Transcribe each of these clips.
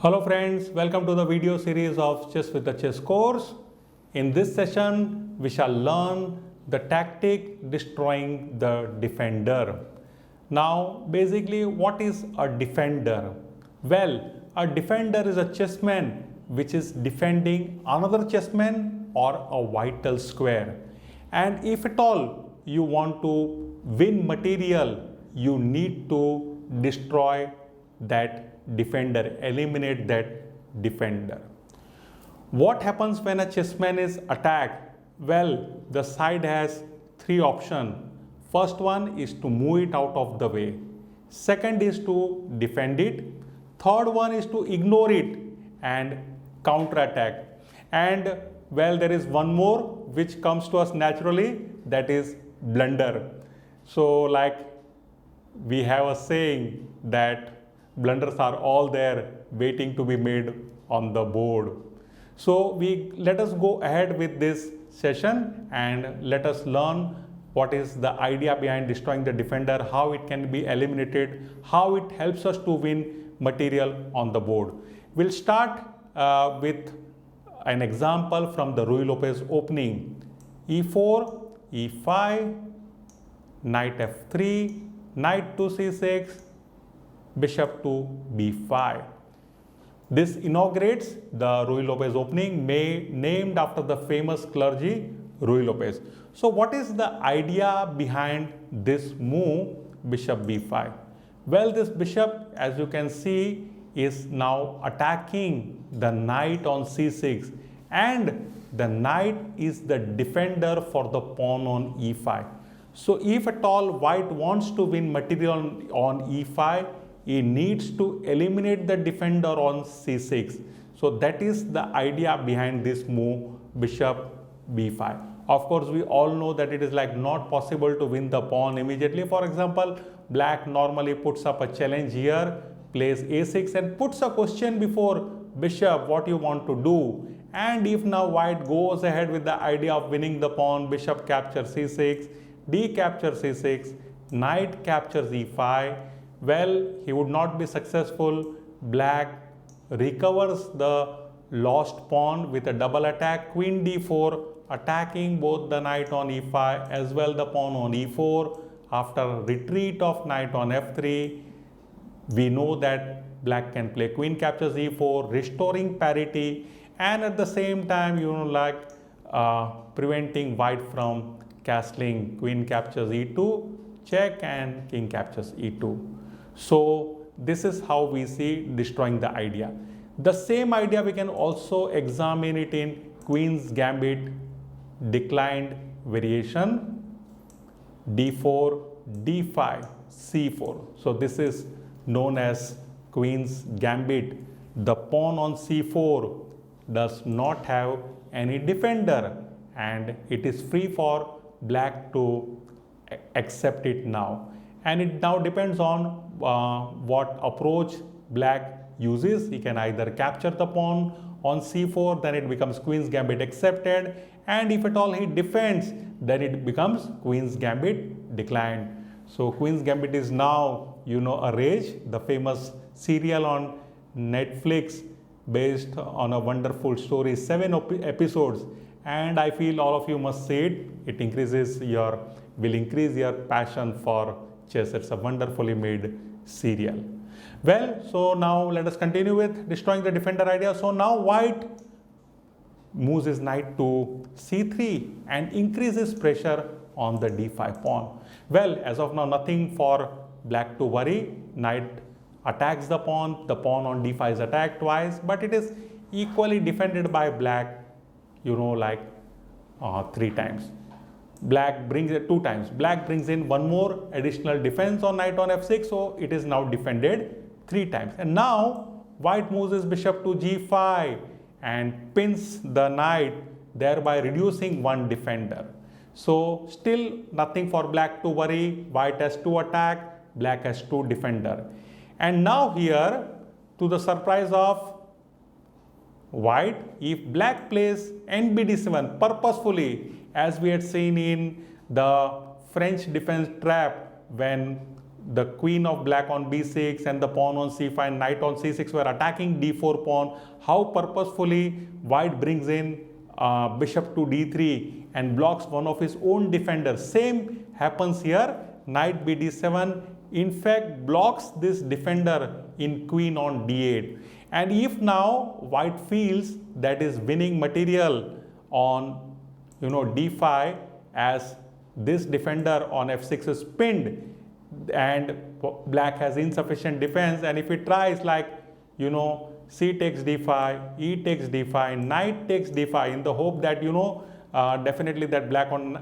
Hello friends, welcome to the video series of Chess with the Chess course. In this session, we shall learn the tactic destroying the defender. Now, basically, what is a defender? Well, a defender is a chessman which is defending another chessman or a vital square. And if at all you want to win material, you need to destroy that defender, eliminate that defender. What happens when a chessman is attacked? Well, the side has three options. First one is to move it out of the way. Second is to defend it. Third one is to ignore it and counterattack. And well, there is one more which comes to us naturally, that is blunder. So like we have a saying that blunders are all there waiting to be made on the board. So let us go ahead with this session and let us learn what is the idea behind destroying the defender, how it can be eliminated, how it helps us to win material on the board. We'll start with an example from the Ruy-Lopez opening. E4, E5, knight F3, knight to C6, bishop to b5. This inaugurates the Ruy-Lopez opening named after the famous clergy Ruy-Lopez. So what is the idea behind this move bishop b5? Well, this bishop, as you can see, is now attacking the knight on c6, and the knight is the defender for the pawn on e5. So if at all white wants to win material on e5, he needs to eliminate the defender on c6. So that is the idea behind this move bishop b5. Of course, we all know that it is like not possible to win the pawn immediately. For example, black normally puts up a challenge here, plays a6 and puts a question before bishop what you want to do. And if now white goes ahead with the idea of winning the pawn, bishop captures c6, d captures c6, knight captures e5, well, he would not be successful. Black recovers the lost pawn with a double attack, queen d4, attacking both the knight on e5 as well the pawn on e4. After retreat of knight on f3, we know that black can play queen captures e4, restoring parity, and at the same time, preventing white from castling queen captures e2, check, and king captures e2. So this is how we see destroying the idea. The same idea we can also examine it in Queen's Gambit declined variation, d4, d5, c4. So this is known as Queen's Gambit. The pawn on c4 does not have any defender and it is free for black to accept it now. And it now depends on what approach black uses. He can either capture the pawn on c4, then it becomes Queen's Gambit accepted, and if at all he defends, then it becomes Queen's Gambit declined. So Queen's Gambit is now, a rage, the famous serial on Netflix based on a wonderful story, 7 episodes, and I feel all of you must see it. It will increase your passion for chess. It's a wonderfully made serial. Well, so now let us continue with destroying the defender idea. So now white moves his knight to c3 and increases pressure on the d5 pawn. Well, as of now, nothing for black to worry. Knight attacks the pawn on d5 is attacked twice, but it is equally defended by black, 3 times. Black brings it 2 times. Black brings in one more additional defense on knight on f6, so it is now defended 3 times. And now white moves his bishop to g5 and pins the knight, thereby reducing one defender. So still nothing for black to worry. White has 2 attack, black has 2 defender. And now here, to the surprise of white, if black plays nbd7 purposefully, as we had seen in the French defense trap when the queen of black on b6 and the pawn on c5, knight on c6 were attacking d4 pawn, how purposefully white brings in bishop to d3 and blocks one of his own defenders. Same happens here, knight b d7 in fact blocks this defender in queen on d8. And if now white feels that is winning material on d5, as this defender on f6 is pinned and black has insufficient defense, and if it tries like c takes d5, e takes d5, knight takes d5 in the hope that definitely that black on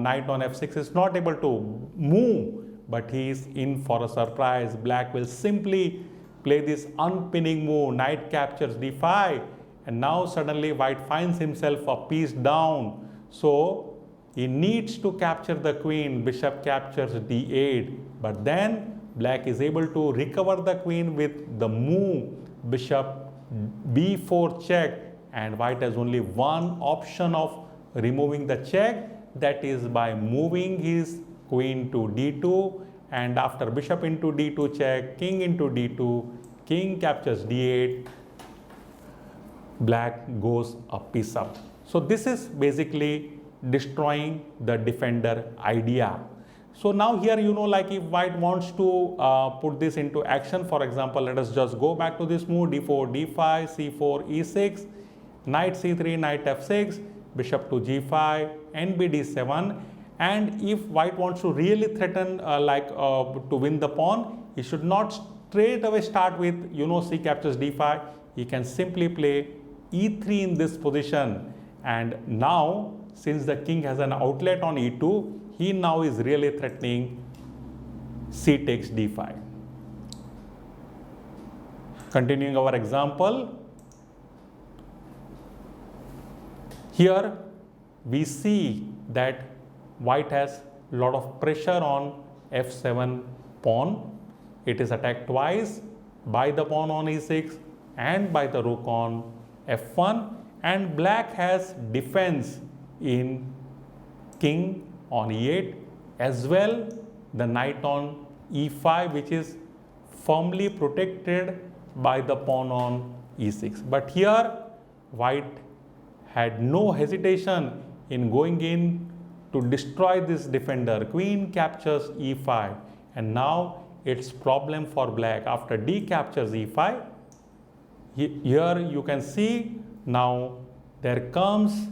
knight on f6 is not able to move, but he is in for a surprise. Black will simply play this unpinning move, knight captures d5, and now suddenly white finds himself a piece down. So he needs to capture the queen, bishop captures d8, but then black is able to recover the queen with the move bishop b4 check, and white has only one option of removing the check, that is by moving his queen to d2, and after bishop into d2 check, king into d2, king captures d8, black goes a piece up. So this is basically destroying the defender idea. So now here like if white wants to put this into action, for example, let us just go back to this move d4 d5 c4 e6, knight c3 knight f6, bishop to g5 nb d7, and if white wants to really threaten to win the pawn, he should not straight away start with c captures d5. He can simply play e3 in this position, and now since the king has an outlet on e2, he now is really threatening c takes d5. Continuing our example, here we see that white has a lot of pressure on f7 pawn. It is attacked twice by the pawn on e6 and by the rook on f1, and black has defense in king on e8, as well the knight on e5, which is firmly protected by the pawn on e6. But here white had no hesitation in going in to destroy this defender. Queen captures e5, and now it's problem for black. After d captures e5, here you can see now there comes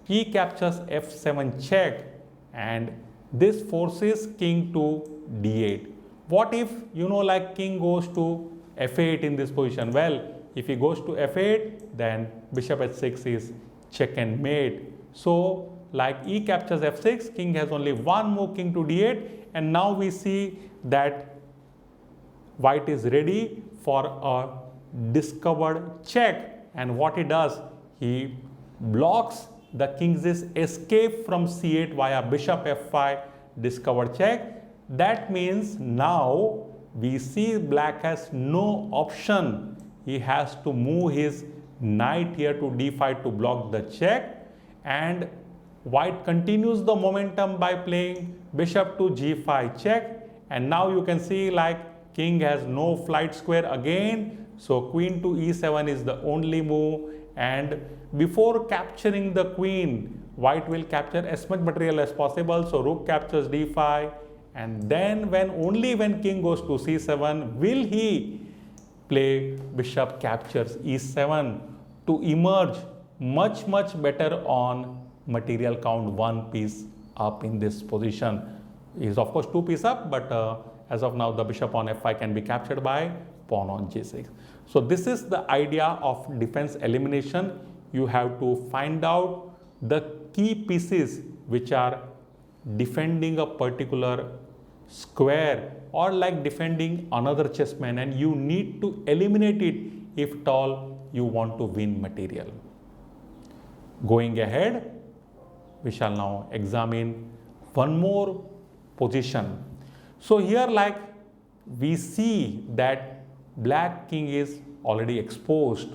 e captures f7 check, and this forces king to d8. What if like king goes to f8 in this position? Well, if he goes to f8, then bishop h6 is check and mate. So like e captures f6, king has only one move, king to d8, and now we see that white is ready for a discovered check, and what he does, he blocks the king's escape from c8 via bishop f5, discovered check. That means now we see black has no option. He has to move his knight here to d5 to block the check, and white continues the momentum by playing bishop to g5 check, and now you can see like king has no flight square again, so queen to e7 is the only move, and before capturing the queen, white will capture as much material as possible. So rook captures d5, and then only when king goes to c7 will he play bishop captures e7 to emerge much better on material count 1 piece up in this position. He is of course 2 piece up, but as of now the bishop on f5 can be captured by pawn on g6. So this is the idea of defense elimination. You have to find out the key pieces which are defending a particular square or like defending another chessman, and you need to eliminate it if at all you want to win material. Going ahead, we shall now examine one more position. So here like we see that black king is already exposed,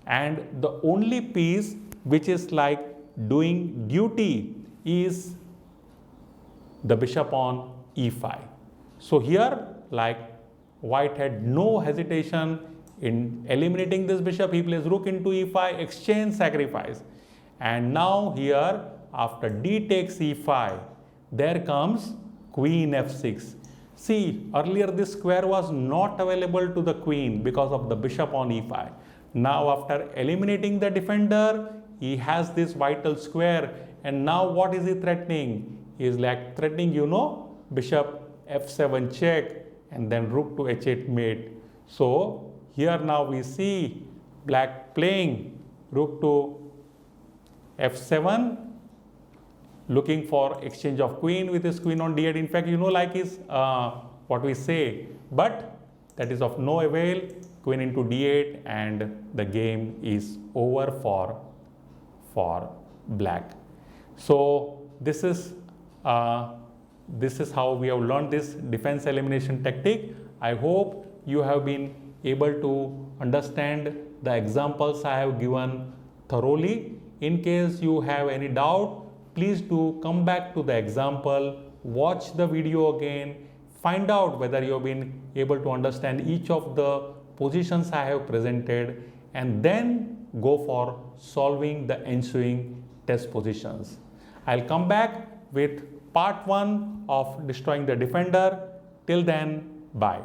and the only piece which is like doing duty is the bishop on e5. So here, like, white had no hesitation in eliminating this bishop. He plays rook into e5, exchange, sacrifice. And now here, after d takes e5, there comes queen f6. See, earlier this square was not available to the queen because of the bishop on e5. Now after eliminating the defender, he has this vital square, and now what is he threatening? He is like threatening, bishop f7 check and then rook to h8 mate. So here now we see black playing rook to f7, looking for exchange of queen with his queen on d8. In fact, like his what we say, but that is of no avail. Queen into d8, and the game is over for black. So this is how we have learned this defense elimination tactic. I hope you have been able to understand the examples I have given thoroughly. In case you have any doubt, please do come back to the example, watch the video again, find out whether you have been able to understand each of the positions I have presented, and then go for solving the ensuing test positions. I'll come back with part 1 of destroying the defender. Till then, bye.